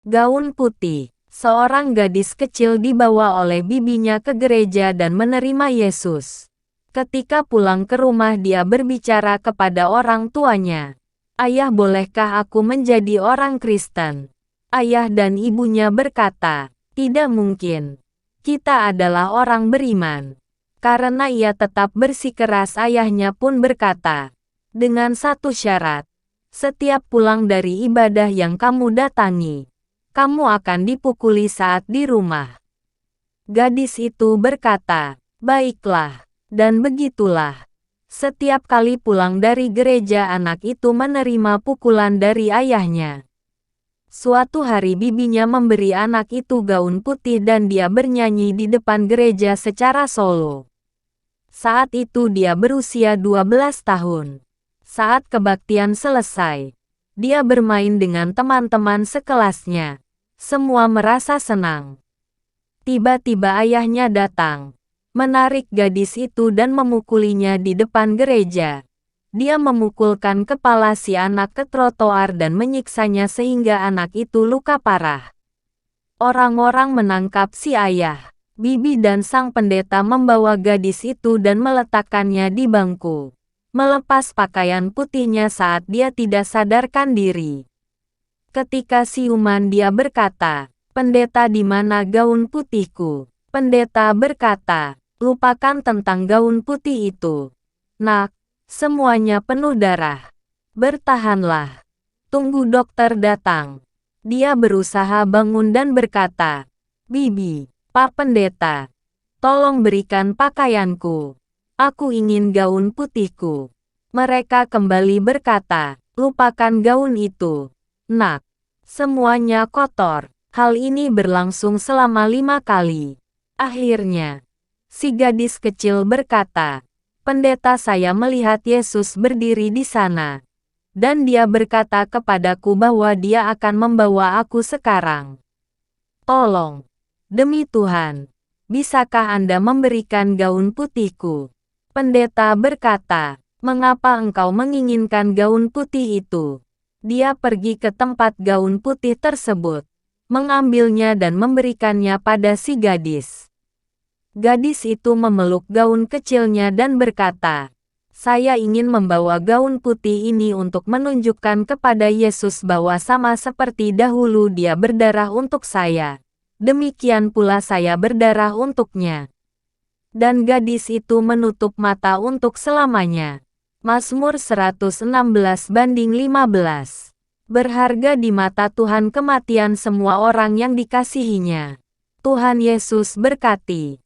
Gaun putih. Seorang gadis kecil dibawa oleh bibinya ke gereja dan menerima Yesus. Ketika pulang ke rumah dia berbicara kepada orang tuanya. "Ayah, bolehkah aku menjadi orang Kristen?" Ayah dan ibunya berkata, "Tidak mungkin. Kita adalah orang beriman." Karena ia tetap bersikeras, ayahnya pun berkata, "Dengan satu syarat. Setiap pulang dari ibadah yang kamu datangi, kamu akan dipukuli saat di rumah." Gadis itu berkata, "Baiklah." Dan begitulah. Setiap kali pulang dari gereja anak itu menerima pukulan dari ayahnya. Suatu hari bibinya memberi anak itu gaun putih dan dia bernyanyi di depan gereja secara solo. Saat itu dia berusia 12 tahun. Saat kebaktian selesai, dia bermain dengan teman-teman sekelasnya. Semua merasa senang. Tiba-tiba ayahnya datang, menarik gadis itu dan memukulinya di depan gereja. Dia memukulkan kepala si anak ke trotoar dan menyiksanya sehingga anak itu luka parah. Orang-orang menangkap si ayah, bibi dan sang pendeta membawa gadis itu dan meletakkannya di bangku. Melepas pakaian putihnya saat dia tidak sadarkan diri. Ketika siuman dia berkata, "Pendeta, di mana gaun putihku?" Pendeta berkata, "Lupakan tentang gaun putih itu. Nak, semuanya penuh darah. Bertahanlah. Tunggu dokter datang." Dia berusaha bangun dan berkata, "Bibi, Pak Pendeta, tolong berikan pakaianku. Aku ingin gaun putihku." Mereka kembali berkata, "Lupakan gaun itu. Nak, semuanya kotor." Hal ini berlangsung selama 5 kali. Akhirnya, si gadis kecil berkata, "Pendeta, saya melihat Yesus berdiri di sana. Dan dia berkata kepadaku bahwa dia akan membawa aku sekarang. Tolong, demi Tuhan, bisakah Anda memberikan gaun putihku?" Pendeta berkata, "Mengapa engkau menginginkan gaun putih itu?" Dia pergi ke tempat gaun putih tersebut, mengambilnya dan memberikannya pada si gadis. Gadis itu memeluk gaun kecilnya dan berkata, "Saya ingin membawa gaun putih ini untuk menunjukkan kepada Yesus bahwa sama seperti dahulu dia berdarah untuk saya, demikian pula saya berdarah untuknya." Dan gadis itu menutup mata untuk selamanya. Mazmur 116:15. Berharga di mata Tuhan kematian semua orang yang dikasihinya. Tuhan Yesus berkati.